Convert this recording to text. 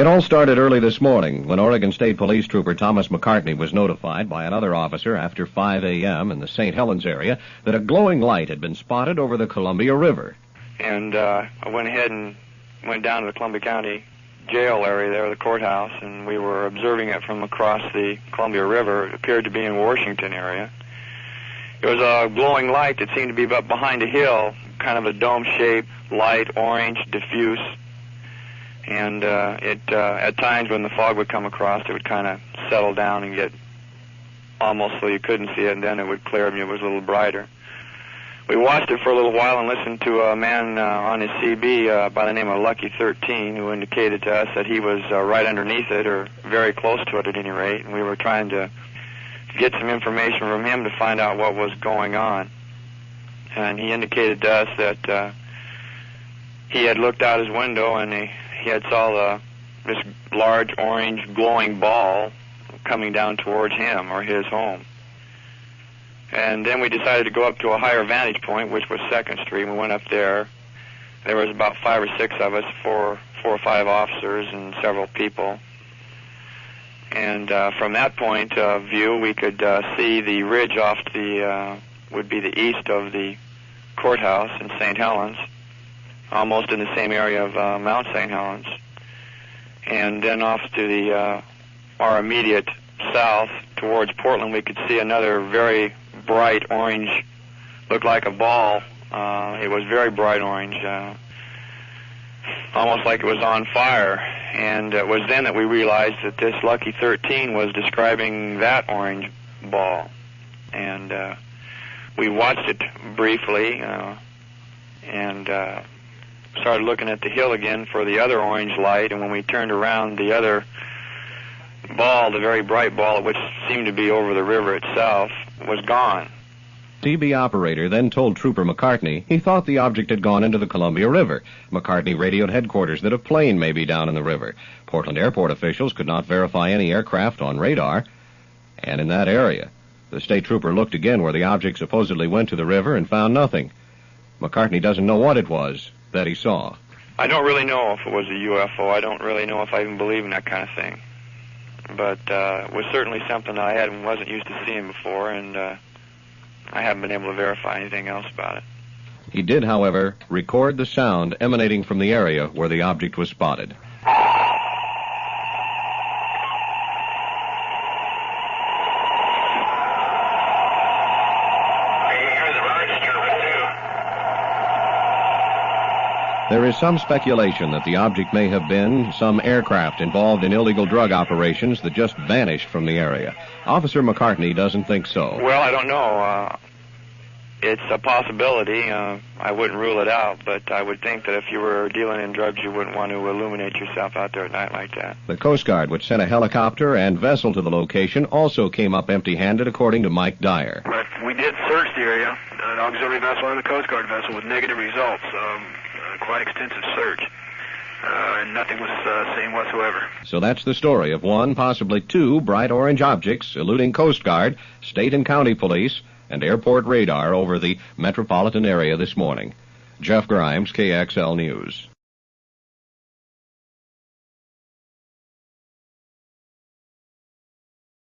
It all started early this morning when Oregon State Police Trooper Thomas McCartney was notified by another officer after 5 a.m. in the St. Helens area that a glowing light had been spotted over the Columbia River. And I went ahead and went down to the Columbia County jail area there, the courthouse, and we were observing it from across the Columbia River. It appeared to be in Washington area. It was a glowing light that seemed to be up behind a hill, kind of a dome-shaped, light, orange, diffuse. And at times when the fog would come across, it would kind of settle down and get almost so you couldn't see it, and then it would clear and it was a little brighter. We watched it for a little while and listened to a man on his CB by the name of Lucky 13, who indicated to us that he was right underneath it, or very close to it at any rate, and we were trying to get some information from him to find out what was going on. And he indicated to us that he had looked out his window and he had saw this large orange glowing ball coming down towards him or his home. And then we decided to go up to a higher vantage point, which was 2nd Street. We went up there. There was about 5 or 6 of us, four or five officers and several people. And from that point of view, we could see the ridge off would be the east of the courthouse in St. Helens, almost in the same area of Mount St. Helens. And then off to our immediate south towards Portland, we could see another very bright orange, looked like a ball. It was very bright orange, almost like it was on fire. And it was then that we realized that this Lucky 13 was describing that orange ball. And we watched it briefly and started looking at the hill again for the other orange light. And when we turned around, the other ball, the very bright ball, which seemed to be over the river itself, was gone. CB operator then told Trooper McCartney he thought the object had gone into the Columbia River. McCartney radioed headquarters that a plane may be down in the river. Portland airport officials could not verify any aircraft on radar. And in that area, the state trooper looked again where the object supposedly went to the river and found nothing. McCartney doesn't know what it was that he saw. I don't really know if it was a UFO. I don't really know if I even believe in that kind of thing. But it was certainly something that I wasn't used to seeing before, and I haven't been able to verify anything else about it. He did, however, record the sound emanating from the area where the object was spotted. There is some speculation that the object may have been some aircraft involved in illegal drug operations that just vanished from the area. Officer McCartney doesn't think so. Well, I don't know. It's a possibility. I wouldn't rule it out, but I would think that if you were dealing in drugs, you wouldn't want to illuminate yourself out there at night like that. The Coast Guard, which sent a helicopter and vessel to the location, also came up empty-handed, according to Mike Dyer. But we did search the area, an auxiliary vessel and a Coast Guard vessel, with negative results. Quite extensive search, and nothing was seen whatsoever. So that's the story of one, possibly two, bright orange objects eluding Coast Guard, state and county police, and airport radar over the metropolitan area this morning. Jeff Grimes, KXL News.